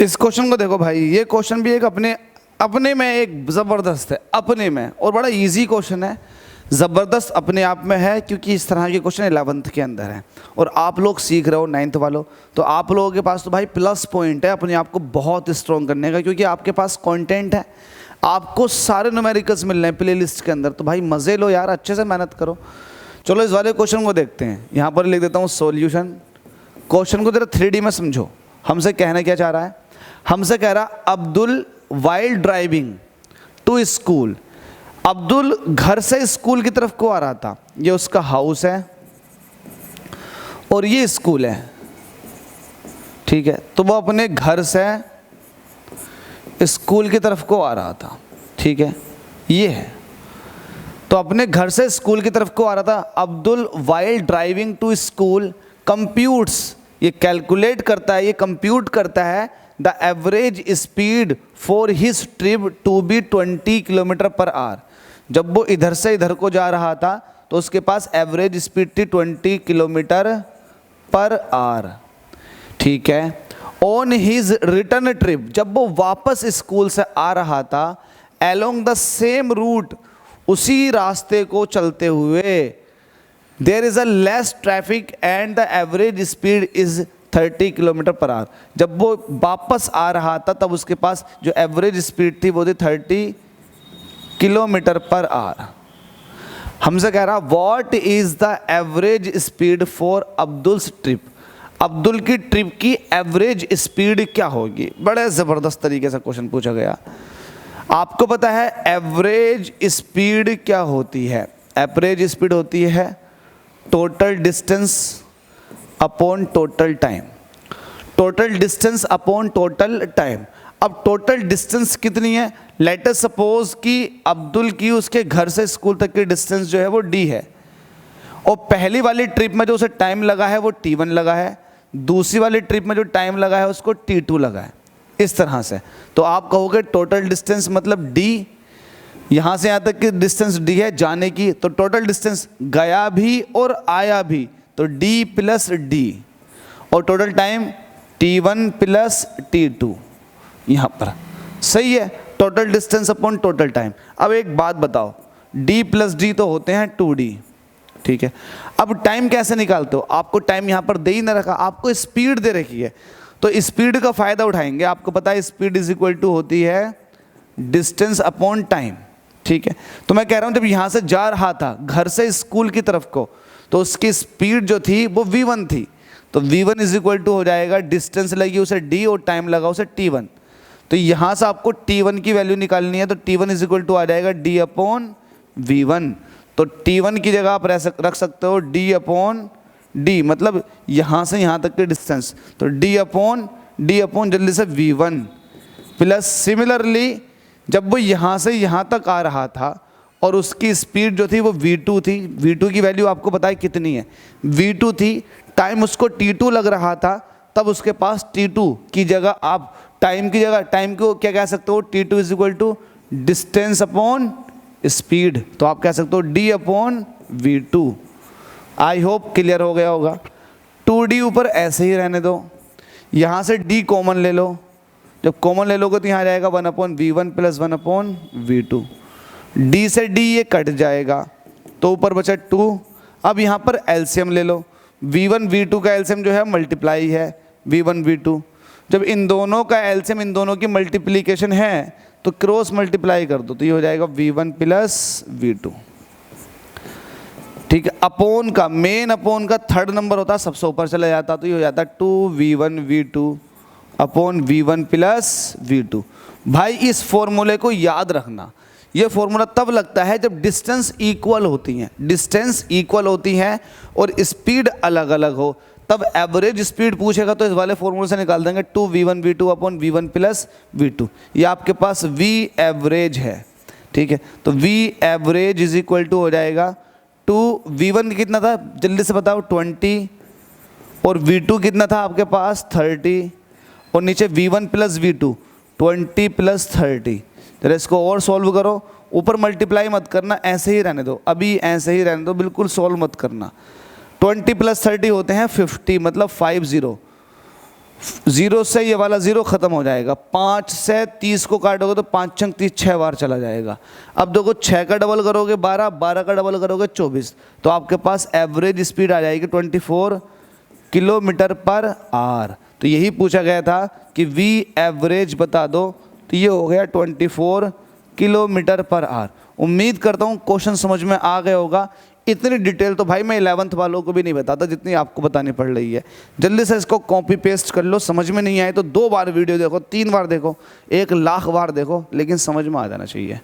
इस क्वेश्चन को देखो भाई, ये क्वेश्चन भी एक अपने अपने में एक ज़बरदस्त है, अपने में, और बड़ा इजी क्वेश्चन है, ज़बरदस्त अपने आप में है, क्योंकि इस तरह के क्वेश्चन 11th के अंदर है और आप लोग सीख रहे हो 9th वालों, तो आप लोगों के पास तो भाई प्लस पॉइंट है अपने आप को बहुत स्ट्रॉन्ग करने का, क्योंकि आपके पास कंटेंट है, आपको सारे न्यूमेरिकल्स मिल रहे हैं प्लेलिस्ट के अंदर, तो भाई मज़े लो यार, अच्छे से मेहनत करो। चलो इस वाले क्वेश्चन को देखते हैं, यहाँ पर लिख देता हूँ सॉल्यूशन। क्वेश्चन को जरा 3D में समझो, हमसे कहना क्या चाह रहा है, हमसे कह रहा Abdul while driving to school, Abdul घर से स्कूल की तरफ को आ रहा था, ये उसका हाउस है और ये स्कूल है, ठीक है, तो वो अपने घर से स्कूल की तरफ को आ रहा था, ठीक है, ये है, तो अपने घर से स्कूल की तरफ को आ रहा था। Abdul while driving to school computes, ये कैलकुलेट करता है, ये कंप्यूट करता है the average speed for his trip to be 20 kilometre per hour. जब वो इधर से इधर को जा रहा था तो उसके पास एवरेज स्पीड थी 20 किलोमीटर पर आवर, ठीक है। ऑन हिज रिटर्न ट्रिप, जब वो वापस स्कूल से आ रहा था, अलोंग द सेम रूट, उसी रास्ते को चलते हुए, there is a less traffic and the average speed is 30 kilometre per hour. जब वो वापस आ रहा था तब उसके पास जो एवरेज स्पीड थी वो थी 30 किलोमीटर पर आवर। हमसे कह रहा what is the average speed for Abdul's trip, Abdul की ट्रिप की एवरेज स्पीड क्या होगी। बड़े ज़बरदस्त तरीके से क्वेश्चन पूछा गया। आपको पता है एवरेज स्पीड क्या होती है, एवरेज स्पीड होती है total distance upon total time, total distance upon total time. अब टोटल डिस्टेंस कितनी है, लेट अस सपोज कि अब्दुल की उसके घर से स्कूल तक की डिस्टेंस जो है वो d है, और पहली वाली ट्रिप में जो उसे टाइम लगा है वो t1 लगा है, दूसरी वाली ट्रिप में जो टाइम लगा है उसको t2 लगा है, इस तरह से। तो आप कहोगे टोटल डिस्टेंस मतलब d, यहाँ से यहाँ तक की डिस्टेंस d है जाने की, तो टोटल डिस्टेंस गया भी और आया भी तो d प्लस d, और total time t1 plus t2 यहाँ पर, सही है, total distance upon total time. अब एक बात बताओ, d प्लस d तो होते हैं 2d, ठीक है। अब टाइम कैसे निकालते हो, आपको टाइम यहाँ पर दे ही ना रखा, आपको स्पीड दे रखी है, तो स्पीड का फ़ायदा उठाएंगे। आपको पता है स्पीड इज इक्वल टू होती है डिस्टेंस अपॉन टाइम, ठीक है। तो मैं कह रहा हूँ जब यहाँ से जा रहा था घर से स्कूल की तरफ को, तो उसकी स्पीड जो थी वो v1 थी, तो v1 इज इक्वल टू हो जाएगा, डिस्टेंस लगी उसे d और टाइम लगा उसे t1, तो यहाँ से आपको t1 की वैल्यू निकालनी है, तो t1 इज इक्वल टू आ जाएगा d अपॉन v1, तो t1 की जगह आप रख सकते हो d अपॉन d, मतलब यहाँ से यहाँ तक की डिस्टेंस, तो d अपॉन जल्दी से v1 प्लस सिमिलरली जब वो यहाँ से यहाँ तक आ रहा था और उसकी स्पीड जो थी वो v2 थी, v2 की वैल्यू आपको पता है कितनी है, v2 थी, टाइम उसको t2 लग रहा था, तब उसके पास t2 की जगह आप टाइम की जगह टाइम को क्या कह सकते हो, t2 is equal to distance upon speed, तो आप कह सकते हो d upon v2। I hope clear हो गया होगा। 2d ऊपर ऐसे ही रहने दो, यहाँ से d कॉमन ले लो, जब कॉमन ले लोगे तो यहाँ जाएगा 1 upon v1 plus 1 upon v2, d से d ये कट जाएगा तो ऊपर बचा 2। अब यहाँ पर एलसीएम ले लो, v1 v2 का एलसीएम जो है मल्टीप्लाई है v1 v2, जब इन दोनों का एलसीएम इन दोनों की मल्टीप्लिकेशन है तो क्रॉस मल्टीप्लाई कर दो, तो ये हो जाएगा v1 प्लस v2, ठीक है। अपॉन का मेन अपॉन का थर्ड नंबर होता है सबसे ऊपर चला जाता, तो ये हो जाता है 2v1 v2 upon v1 plus v2। भाई इस फॉर्मूले को याद रखना, ये फॉर्मूला तब लगता है जब डिस्टेंस इक्वल होती हैं, डिस्टेंस इक्वल होती हैं और स्पीड अलग अलग हो, तब एवरेज स्पीड पूछेगा तो इस वाले फॉर्मूले से निकाल देंगे 2v1 v2 upon v1 plus v2, ये आपके पास v एवरेज है, ठीक है। तो v average is equal to हो जाएगा 2v1 कितना था जल्दी से बताओ 20, और v2 कितना था आपके पास 30, और नीचे v1 प्लस v2 20 प्लस 30। जरा इसको और सॉल्व करो, ऊपर मल्टीप्लाई मत करना, ऐसे ही रहने दो, अभी ऐसे ही रहने दो, बिल्कुल सॉल्व मत करना। 20 प्लस 30 होते हैं 50, मतलब 50, 0 से ये वाला 0 ख़त्म हो जाएगा। 5 से 30 को काटोगे तो 5 छंग 30 6 बार चला जाएगा। अब देखो 6 का डबल करोगे 12, 12 का डबल करोगे 24, तो आपके पास एवरेज स्पीड आ जाएगी 24 किलोमीटर पर आवर। तो यही पूछा गया था कि वी एवरेज बता दो, तो ये हो गया 24 किलोमीटर पर आवर। उम्मीद करता हूँ क्वेश्चन समझ में आ गया होगा। इतनी डिटेल तो भाई मैं 11th वालों को भी नहीं बताता जितनी आपको बतानी पड़ रही है। जल्दी से इसको कॉपी पेस्ट कर लो, समझ में नहीं आए तो 2 बार वीडियो देखो, 3 बार देखो, 1 लाख बार देखो, लेकिन समझ में आ जाना चाहिए।